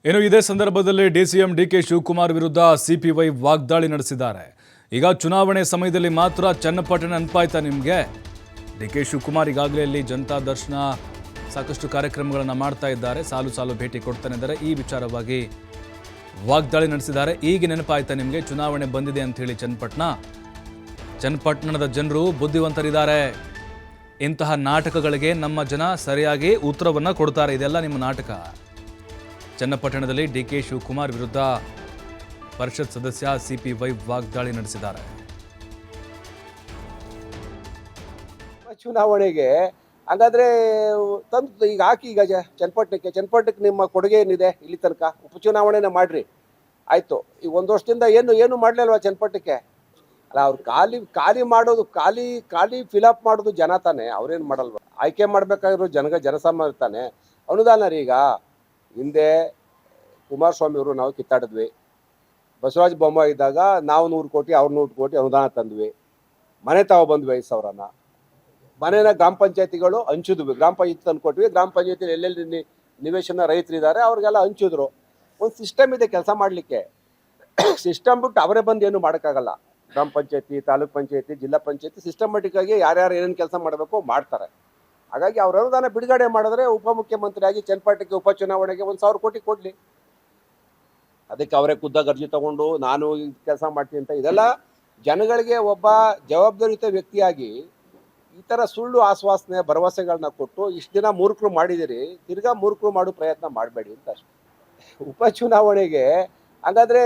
ಇನ್ನು ಇದೇ ಸಂದರ್ಭದಲ್ಲಿ ಡಿಸಿಎಂ ಡಿಕೆ ಶಿವಕುಮಾರ್ ವಿರುದ್ಧ ಸಿಪಿವೈ ವಾಗ್ದಾಳಿ ನಡೆಸಿದ್ದಾರೆ. ಈಗ ಚುನಾವಣೆ ಸಮಯದಲ್ಲಿ ಮಾತ್ರ ಚನ್ನಪಟ್ಟಣ ನೆನಪಾಯ್ತಾ ನಿಮಗೆ? ಡಿಕೆ ಶಿವಕುಮಾರ್ ಈಗಾಗಲೇ ಇಲ್ಲಿ ಜನತಾ ದರ್ಶನ ಸಾಕಷ್ಟು ಕಾರ್ಯಕ್ರಮಗಳನ್ನು ಮಾಡ್ತಾ ಇದ್ದಾರೆ, ಸಾಲು ಸಾಲು ಭೇಟಿ ಕೊಡ್ತಾನೆ ಇದ್ದಾರೆ. ಈ ವಿಚಾರವಾಗಿ ವಾಗ್ದಾಳಿ ನಡೆಸಿದ್ದಾರೆ. ಈಗ ನೆನಪಾಯ್ತಾ ನಿಮಗೆ ಚುನಾವಣೆ ಬಂದಿದೆ ಅಂತ ಹೇಳಿ ಚನ್ನಪಟ್ಟಣದ ಜನರು ಬುದ್ಧಿವಂತರಿದ್ದಾರೆ. ಇಂತಹ ನಾಟಕಗಳಿಗೆ ನಮ್ಮ ಜನ ಸರಿಯಾಗಿ ಉತ್ತರವನ್ನು ಕೊಡ್ತಾರೆ. ಇದೆಲ್ಲ ನಿಮ್ಮ ನಾಟಕ. ಚನ್ನಪಟ್ಟಣದಲ್ಲಿ ಡಿಕೆ ಶಿವಕುಮಾರ್ ವಿರುದ್ಧ ಪರಿಷತ್ ಸದಸ್ಯ ಸಿಪಿವೈ ವಾಗ್ದಾಳಿ ನಡೆಸಿದ್ದಾರೆ. ಚುನಾವಣೆಗೆ ಹಾಗಾದ್ರೆ ತಂದು ಈಗ ಹಾಕಿ, ಈಗ ಚನ್ನಪಟ್ಟಣಕ್ಕೆ ನಿಮ್ಮ ಕೊಡುಗೆ ಏನಿದೆ ಇಲ್ಲಿ ತನಕ? ಉಪಚುನಾವಣೆನ ಮಾಡ್ರಿ, ಆಯ್ತು. ಈಗ ಒಂದು ವರ್ಷದಿಂದ ಏನು ಮಾಡಲಿಲ್ವಾ ಚನ್ನಪಟ್ಟಣಕ್ಕೆ? ಅಲ್ಲ, ಅವ್ರು ಖಾಲಿ ಮಾಡೋದು, ಖಾಲಿ ಫಿಲಪ್ ಮಾಡೋದು ಜನ ತಾನೆ, ಅವ್ರೇನು ಮಾಡಲ್ವ? ಆಯ್ಕೆ ಮಾಡ್ಬೇಕಾಗಿರೋ ಜನಸಾಮಾನ್ಯ ತಾನೆ. ಅನುದಾನ ರೀ, ಈಗ ಹಿಂದೆ ಕುಮಾರಸ್ವಾಮಿ ಅವರು ನಾವು ಕಿತ್ತಾಡಿದ್ವಿ. ಬಸವರಾಜ ಬೊಮ್ಮಾಯಿ ಇದ್ದಾಗ ನಾವು 100 ಕೋಟಿ ಅವ್ರು 100 ಕೋಟಿ ಅನುದಾನ ತಂದ್ವಿ. ಮನೆ ಬಂದ್ವಿ 5,000ನ ಮನೆನ ಗ್ರಾಮ ಪಂಚಾಯತಿಗಳು ಹಂಚಿದ್ವಿ. ಗ್ರಾಮ ಪಂಚಾಯತಿ ತಂದು ಕೊಟ್ವಿ. ಗ್ರಾಮ ಪಂಚಾಯತಿ ಎಲ್ಲೆಲ್ಲಿ ನಿವೇಶನ ರೈತರಿದ್ದಾರೆ ಅವ್ರಿಗೆಲ್ಲ ಹಂಚಿದ್ರು. ಒಂದು ಸಿಸ್ಟಮ್ ಇದೆ ಕೆಲಸ ಮಾಡಲಿಕ್ಕೆ. ಸಿಸ್ಟಮ್ ಬಿಟ್ಟು ಅವರೇ ಬಂದು ಏನು ಮಾಡೋಕ್ಕಾಗಲ್ಲ. ಗ್ರಾಮ ಪಂಚಾಯತಿ, ತಾಲೂಕ್ ಪಂಚಾಯತಿ, ಜಿಲ್ಲಾ ಪಂಚಾಯತಿ ಸಿಸ್ಟಮೆಟಿಕ್ ಆಗಿ ಯಾರ್ಯಾರು ಏನೇನು ಕೆಲಸ ಮಾಡಬೇಕು ಮಾಡ್ತಾರೆ. ಹಾಗಾಗಿ ಅವ್ರ ಅನುದಾನ ಬಿಡುಗಡೆ ಮಾಡಿದ್ರೆ ಉಪಮುಖ್ಯಮಂತ್ರಿಯಾಗಿ ಚನ್ನಪಟ್ಟಣಕ್ಕೆ ಉಪಚುನಾವಣೆಗೆ 1,000 ಕೋಟಿ ಕೊಡ್ಲಿ. ಅದಕ್ಕೆ ಅವರೇ ಖುದ್ದಾಗಿ ಅರ್ಜಿ ತಗೊಂಡು ನಾನು ಈ ಕೆಲಸ ಮಾಡ್ತೀನಿ ಅಂತ, ಇದೆಲ್ಲ ಜನಗಳಿಗೆ ಒಬ್ಬ ಜವಾಬ್ದಾರಿಯುತ ವ್ಯಕ್ತಿಯಾಗಿ ಈ ಥರ ಸುಳ್ಳು ಆಶ್ವಾಸನೆ ಭರವಸೆಗಳನ್ನ ಕೊಟ್ಟು ಇಷ್ಟು ದಿನ ಮೂರ್ಖರು ಮಾಡಿದಿರಿ, ತಿರ್ಗಾ ಮೂರ್ಖರು ಮಾಡೋ ಪ್ರಯತ್ನ ಮಾಡಬೇಡಿ ಅಂತ ಅಷ್ಟೇ. ಉಪಚುನಾವಣೆಗೆ ಹಾಗಾದ್ರೆ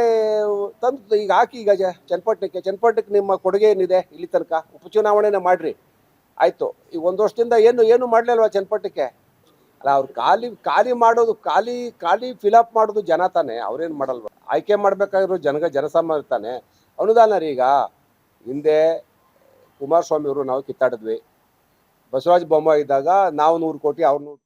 ತಂದು ಈಗ ಹಾಕಿ, ಈಗ ಚನ್ನಪಟ್ಟಣಕ್ಕೆ ನಿಮ್ಮ ಕೊಡುಗೆ ಏನಿದೆ ಇಲ್ಲಿ ತನಕ? ಉಪಚುನಾವಣೆನ ಮಾಡ್ರಿ, ಆಯ್ತು. ಈಗ ಒಂದು ವರ್ಷದಿಂದ ಏನು ಮಾಡಲಿಲ್ವಾ ಚನ್ನಪಟ್ಟಣಕ್ಕೆ? ಅಲ್ಲ, ಅವ್ರು ಖಾಲಿ ಮಾಡೋದು, ಖಾಲಿ ಫಿಲಪ್ ಮಾಡೋದು ಜನ ತಾನೆ, ಅವ್ರೇನು ಮಾಡಲ್ವ? ಆಯ್ಕೆ ಮಾಡ್ಬೇಕಾಗಿರೋ ಜನಸಾಮಾನ್ಯ ತಾನೆ. ಅನುದಾನ ರೀ, ಈಗ ಹಿಂದೆ ಕುಮಾರಸ್ವಾಮಿ ಅವರು ನಾವು ಕಿತ್ತಾಡಿದ್ವಿ. ಬಸವರಾಜ ಬೊಮ್ಮಾಯಿ ಇದ್ದಾಗ ನಾವು 100 ಕೋಟಿ ಅವ್ರು 100